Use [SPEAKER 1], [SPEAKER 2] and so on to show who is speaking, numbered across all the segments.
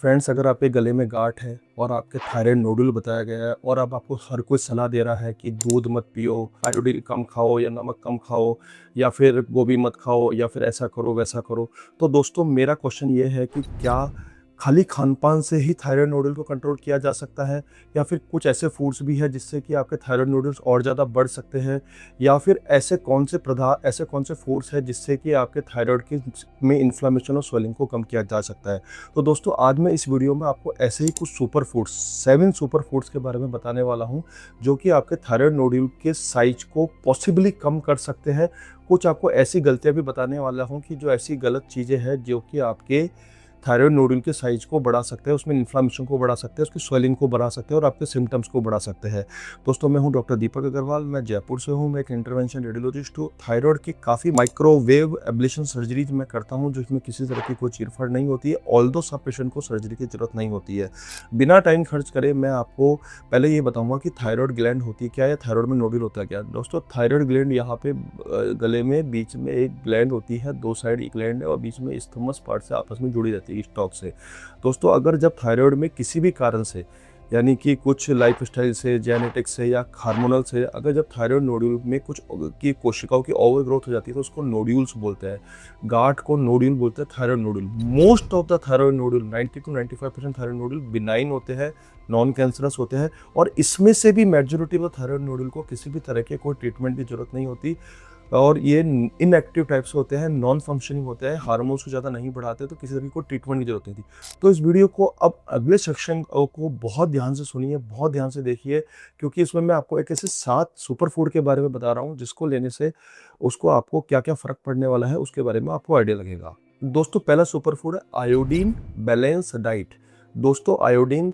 [SPEAKER 1] Friends, अगर आपके गले में गांठ है और आपके थायराइड नोडुल बताया गया है और अब आपको हर कोई सलाह दे रहा है कि दूध मत पियो, आयोडीन कम खाओ या नमक कम खाओ या फिर गोभी मत खाओ या फिर ऐसा करो वैसा करो, तो दोस्तों मेरा क्वेश्चन ये है कि क्या खाली खान-पान से ही थायराइड नोडुल को कंट्रोल किया जा सकता है या फिर कुछ ऐसे फूड्स भी हैं जिससे कि आपके थायराइड नोडुल्स और ज़्यादा बढ़ सकते हैं, या फिर ऐसे कौन से फूड्स हैं जिससे कि आपके थायराइड की में इन्फ्लेमेशन और स्वेलिंग को कम किया जा सकता है। तो दोस्तों आज मैं इस वीडियो में आपको ऐसे ही कुछ सुपर फूड्स 7 सुपर फूड्स के बारे में बताने वाला हूं जो कि आपके थायराइड नोड्यूल के साइज को पॉसिबली कम कर सकते हैं। कुछ आपको ऐसी गलतियां भी बताने वाला हूं कि जो ऐसी गलत चीज़ें हैं जो कि आपके थायराइड नोड्यूल के साइज को बढ़ा सकते हैं, उसमें इन्फ्लेमेशन को बढ़ा सकते हैं, उसकी स्वेलिंग को बढ़ा सकते हैं और आपके सिम्टम्स को बढ़ा सकते हैं। दोस्तों मैं हूं डॉक्टर दीपक अग्रवाल, मैं जयपुर से हूं, मैं एक इंटरवेंशन रेडियोलॉजिस्ट हूं। थायराइड की काफ़ी माइक्रोवेव एब्लेशन सर्जरीज मैं करता हूं जिसमें किसी तरह की कोई चीरफाड़ नहीं होती है, ऑल्दो सब पेशेंट को सर्जरी की जरूरत नहीं होती है। बिना टाइम खर्च करे मैं आपको पहले ये बताऊंगा कि थायराइड ग्लैंड होती क्या है, थायराइड में नोड्यूल होता क्या है। दोस्तों थायराइड ग्लैंड यहाँ पे गले में बीच में एक ग्लैंड होती है, दो साइड एक ग्लैंड है और बीच में इस्थमस पार्ट से आपस में जुड़ी रहती है स्टॉक से। दोस्तों अगर जब थायराइड में किसी भी कारण से, यानी कि कुछ लाइफस्टाइल से, जेनेटिक्स से या हार्मोनल से, अगर जब थायराइड नोड्यूल में कुछ की कोशिकाओं की ओवर ग्रोथ हो जाती है तो उसको नोड्यूल्स बोलते हैं। गांठ को नोड्यूल बोलते हैं, thyroid nodule. Most of the thyroid nodule 90 to 95% thyroid nodule benign होते हैं, नॉन कैंसरस होते हैं और इसमें से भी मेजोरिटी ऑफ थायराइड नोड्यूल को किसी भी तरह के कोई ट्रीटमेंट की जरूरत नहीं होती और ये इनएक्टिव टाइप्स होते हैं, नॉन फंक्शनिंग होते हैं, हार्मोन्स को ज़्यादा नहीं बढ़ाते, तो किसी तरह की कोई ट्रीटमेंट की जरूरत नहीं थी। तो इस वीडियो को अब अगले सेक्शन को बहुत ध्यान से सुनिए, बहुत ध्यान से देखिए, क्योंकि इसमें मैं आपको एक ऐसे 7 सुपर फूड के बारे में बता रहा हूँ जिसको लेने से उसको आपको क्या क्या फ़र्क पड़ने वाला है उसके बारे में आपको आइडिया लगेगा। दोस्तों पहला सुपर फूड है आयोडीन बैलेंस डाइट। दोस्तों आयोडीन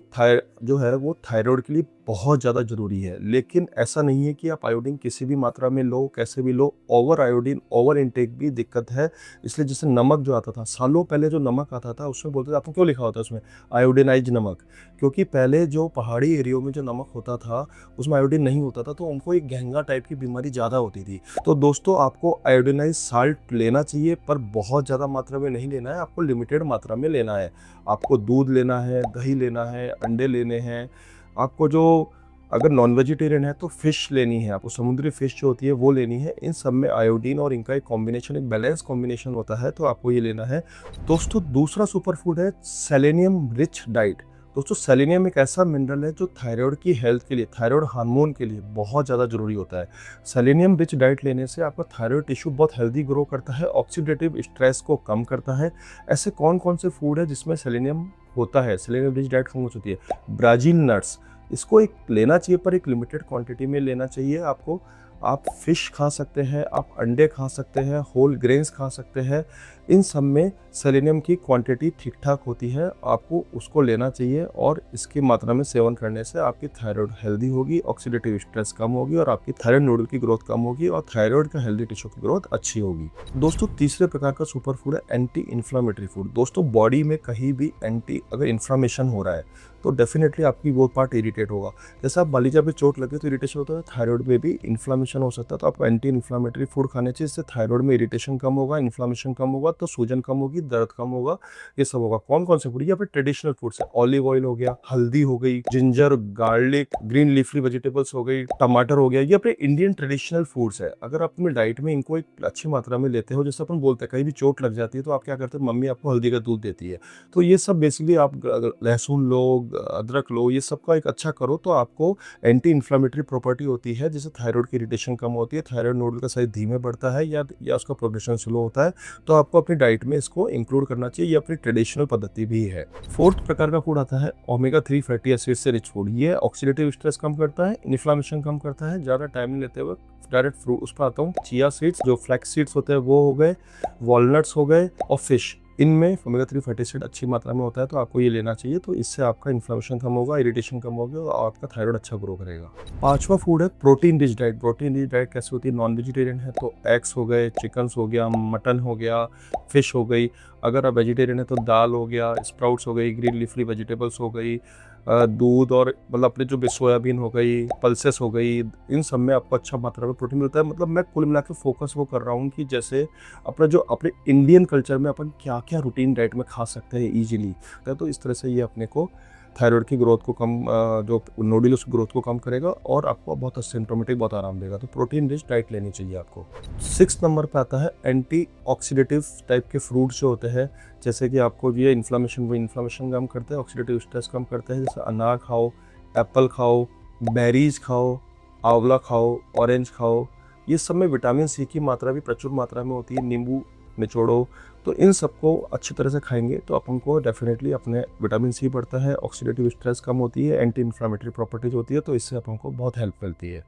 [SPEAKER 1] जो है वो थायराइड के लिए बहुत ज़्यादा ज़रूरी है, लेकिन ऐसा नहीं है कि आप आयोडीन किसी भी मात्रा में लो, कैसे भी लो। ओवर आयोडीन, ओवर इनटेक भी दिक्कत है। इसलिए जैसे नमक जो आता था, सालों पहले जो नमक आता था उसमें बोलते थे, आपको क्यों लिखा होता है उसमें आयोडीनाइज नमक, क्योंकि पहले जो पहाड़ी एरियो में जो नमक होता था उसमें आयोडीन नहीं होता था, तो उनको एक गहंगा टाइप की बीमारी ज़्यादा होती थी। तो दोस्तों आपको आयोडीनाइज साल्ट लेना चाहिए, पर बहुत ज़्यादा मात्रा में नहीं लेना है, आपको लिमिटेड मात्रा में लेना है। आपको दूध लेना है, दही लेना है, अंडे लेने हैं। आपको जो अगर नॉन वेजिटेरियन है तो फिश लेनी है, आपको समुद्री फिश जो होती है वो लेनी है। इन सब में आयोडीन और इनका एक कॉम्बिनेशन, एक बैलेंस कॉम्बिनेशन होता है, तो आपको ये लेना है। दोस्तों दूसरा सुपर फूड है सेलेनियम रिच डाइट। दोस्तों सेलेनियम एक ऐसा मिनरल है जो थायराइड की हेल्थ के लिए, थायराइड हार्मोन के लिए बहुत ज़्यादा जरूरी होता है। सेलेनियम रिच डाइट लेने से आपका थायराइड टिश्यू बहुत हेल्दी ग्रो करता है, ऑक्सीडेटिव स्ट्रेस को कम करता है। ऐसे कौन कौन से फूड है जिसमें सेलेनियम होता है, सेलेनियम रिच डाइट कौन सी होती है? ब्राज़ील नट्स, इसको एक लेना चाहिए पर एक लिमिटेड क्वांटिटी में लेना चाहिए आपको। आप फिश खा सकते हैं, आप अंडे खा सकते हैं, होल ग्रेन्स खा सकते हैं। इन सब में सेलेनियम की क्वांटिटी ठीक ठाक होती है, आपको उसको लेना चाहिए और इसकी मात्रा में सेवन करने से आपकी थायराइड हेल्दी होगी, ऑक्सीडेटिव स्ट्रेस कम होगी और आपकी थायराइड नोडल की ग्रोथ कम होगी और थायराइड का हेल्दी टिश्यू की ग्रोथ अच्छी होगी। दोस्तों तीसरे प्रकार का सुपर फूड है एंटी इन्फ्लामेटरी फूड। दोस्तों बॉडी में कहीं भी अगर इन्फ्लामेशन हो रहा है तो डेफिनेटली आपकी वो पार्ट इरिटेट होगा। जैसे आप बालीजा पे चोट लगे तो इरिटेशन होता है, थायराइड में भी इन्फ्लामेशन हो सकता है, तो आपको एंटी इन्फ्लामेटरी फूड खाने चाहिए। इससे थायराइड में इरिटेशन कम होगा, इन्फ्लामेशन कम होगा, तो सूजन कम होगी, दर्द कम होगा, ये सब होगा। कौन कौन से फूड? ये पे ट्रेडिशनल फूड्स है, ऑलिव ऑयल हो गया, हल्दी हो गई, ginger, garlic, green leafy vegetables हो गई, टमाटर हो गया, ये अपने इंडियन ट्रेडिशनल फूड्स है। अगर आप अपनी डाइट में इनको एक अच्छी मात्रा में लेते हो, जैसे अपन बोलते हैं कहीं भी चोट लग जाती है तो आप क्या करते हैं, मम्मी आपको हल्दी का दूध देती है, तो ये सब बेसिकली आप लहसुन लो, अदरक लो, ये सब का एक अच्छा करो तो आपको एंटी इन्फ्लामेटरी प्रॉपर्टी होती है, जिससे थायराइड की इरिटेशन कम होती है, थायराइड नोडल का साइज धीमे बढ़ता है या उसका प्रोग्रेशन स्लो होता है, तो आपको अपनी डाइट में इसको इंक्लूड करना चाहिए। ये अपनी ट्रेडिशनल पद्धति भी है। फोर्थ प्रकार का फूड आता है ओमेगा 3 फैटी एसिड से रिच फूड। ये ऑक्सीडेटिव स्ट्रेस कम करता है, इन्फ्लामेशन कम करता है। ज़्यादा टाइम नहीं लेते हुए डायरेक्ट फ्रूट उस पर आता हूँ। चिया सीड्स, जो फ्लैक्स सीड्स होते हैं वो हो गए, वॉलनट्स हो गए और फिश, इनमें ओमेगा 3 फैटी एसिड अच्छी मात्रा में होता है, तो आपको ये लेना चाहिए। तो इससे आपका इन्फ्लेमेशन कम होगा, इरिटेशन कम होगी और आपका थायराइड अच्छा ग्रो करेगा। पांचवा फूड है protein rich diet. Protein rich diet कैसे होती है? नॉन वेजिटेरियन है तो एग्स हो गए, चिकन्स हो गया, मटन हो गया, फिश हो गई। अगर आप वेजिटेरियन है तो दाल हो गया, स्प्राउट्स हो गई, ग्रीन लीफी वेजिटेबल्स हो गई, दूध और मतलब अपने जो भी सोयाबीन हो गई, पल्सेस हो गई, इन सब में आपको अच्छा मात्रा में प्रोटीन मिलता है। मतलब मैं कुल मिला के फोकस वो कर रहा हूँ कि जैसे अपना जो अपने इंडियन कल्चर में अपन क्या-क्या रूटीन डाइट में खा सकते हैं ईज़िली। तो इस तरह से ये अपने को थायराइड की ग्रोथ को कम जो नोडुल उस ग्रोथ को कम करेगा और आपको बहुत सिम्प्टोमेटिक बहुत आराम देगा। तो प्रोटीन रिच डाइट लेनी चाहिए आपको। 6 नंबर पे आता है एंटी ऑक्सीडेटिव टाइप के फ्रूट्स जो होते हैं, जैसे कि आपको ये इन्फ्लेमेशन कम करते हैं, ऑक्सीडेटिव स्ट्रेस कम करते हैं। जैसे अनार खाओ, एप्पल खाओ, बेरीज खाओ, आंवला खाओ, ऑरेंज खाओ। ये सब में विटामिन सी की मात्रा भी प्रचुर मात्रा में होती है। नींबू निचोड़ो, तो इन सबको अच्छी तरह से खाएंगे तो अपन को डेफिनेटली अपने विटामिन सी बढ़ता है, ऑक्सीडेटिव स्ट्रेस कम होती है, एंटी इन्फ्लेमेटरी प्रॉपर्टीज होती है, तो इससे अपन को बहुत हेल्प मिलती है।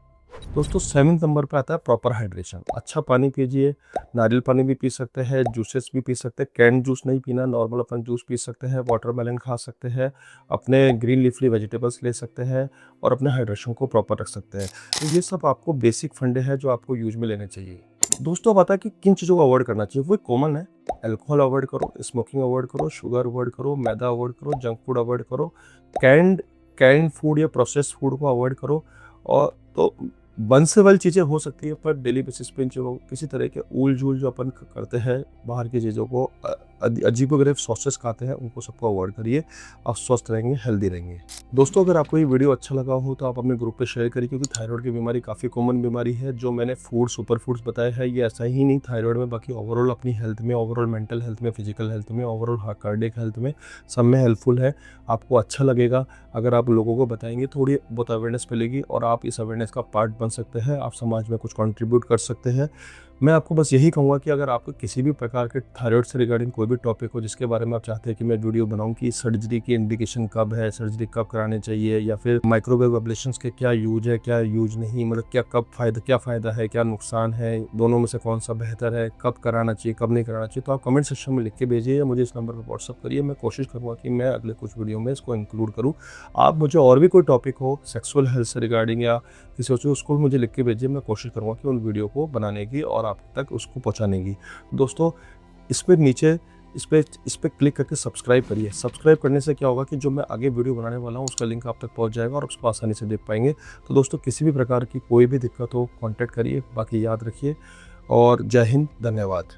[SPEAKER 1] दोस्तों 7 नंबर पे आता है प्रॉपर हाइड्रेशन। अच्छा पानी पीजिए, नारियल पानी भी पी सकते हैं, जूसेस भी पी सकते हैं, कैंड जूस नहीं पीना, नॉर्मल अपन जूस पी सकते हैं, वाटरमेलन खा सकते हैं, अपने ग्रीन लीफी वेजिटेबल्स ले सकते हैं और अपने हाइड्रेशन को प्रॉपर रख सकते हैं। तो ये सब आपको बेसिक फंडे हैं जो आपको यूज में लेने चाहिए। दोस्तों अब आता है कि किन चीज़ों को अवॉइड करना चाहिए। वो कॉमन है, अल्कोहल अवॉइड करो, स्मोकिंग अवॉइड करो, शुगर अवॉइड करो, मैदा अवॉइड करो, जंक फूड अवॉइड करो, कैंड कैंड फूड या प्रोसेस्ड फूड को अवॉइड करो। और तो वन से वन चीज़ें हो सकती है, पर डेली बेसिस पे जो किसी तरह के ऊल झूल जो अपन करते हैं बाहर की चीज़ों को, अजीबोगरीब सॉसेस खाते हैं, उनको सबको अवॉइड करिए। आप स्वस्थ रहेंगे, हेल्दी रहेंगे। दोस्तों अगर आपको ये वीडियो अच्छा लगा हो तो आप अपने ग्रुप पे शेयर करिए, क्योंकि थायराइड की बीमारी काफ़ी कॉमन बीमारी है। जो मैंने सुपर फूड्स बताए हैं ये ऐसा ही नहीं थायराइड में, बाकी ओवरऑल अपनी हेल्थ में, ओवरऑल मेंटल हेल्थ में, फिजिकल हेल्थ में, ओवरऑल कार्डियक हेल्थ में, सब में हेल्पफुल है। आपको अच्छा लगेगा अगर आप लोगों को बताएंगे, थोड़ी बहुत अवेयरनेस मिलेगी और आप इस अवेयरनेस का पार्ट बन सकते हैं। आप समाज में कुछ कंट्रीब्यूट कर सकते हैं। मैं आपको बस यही कहूँगा कि अगर आपको किसी भी प्रकार के थायराइड से रिगार्डिंग कोई भी टॉपिक हो जिसके बारे में आप चाहते हैं कि मैं वीडियो बनाऊं, कि सर्जरी की इंडिकेशन कब है, सर्जरी कब करानी चाहिए, या फिर माइक्रोवेव एब्लेशंस के क्या यूज है, क्या यूज नहीं, मतलब क्या फ़ायदा है, क्या नुकसान है, दोनों में से कौन सा बेहतर है, कब कराना चाहिए, कब नहीं कराना चाहिए, तो आप कमेंट सेक्शन में लिख के भेजिए या मुझे इस नंबर पर व्हाट्सअप करिए। मैं कोशिश करूँगा कि मैं अगले कुछ वीडियो में इसको इंक्लूड करूँ। आप मुझे और भी कोई टॉपिक हो सेक्सुअल हेल्थ से रिगार्डिंग या किसी और उसको मुझे लिख के भेजिए। मैं कोशिश करूँगा कि उन वीडियो को बनाने की और आप तक उसको पहुँचाने की। दोस्तों इस पे नीचे इस पे क्लिक करके सब्सक्राइब करिए। सब्सक्राइब करने से क्या होगा कि जो मैं आगे वीडियो बनाने वाला हूँ उसका लिंक आप तक पहुँच जाएगा और उसको आसानी से देख पाएंगे। तो दोस्तों किसी भी प्रकार की कोई भी दिक्कत हो कॉन्टैक्ट करिए। बाकी याद रखिए और जय हिंद, धन्यवाद।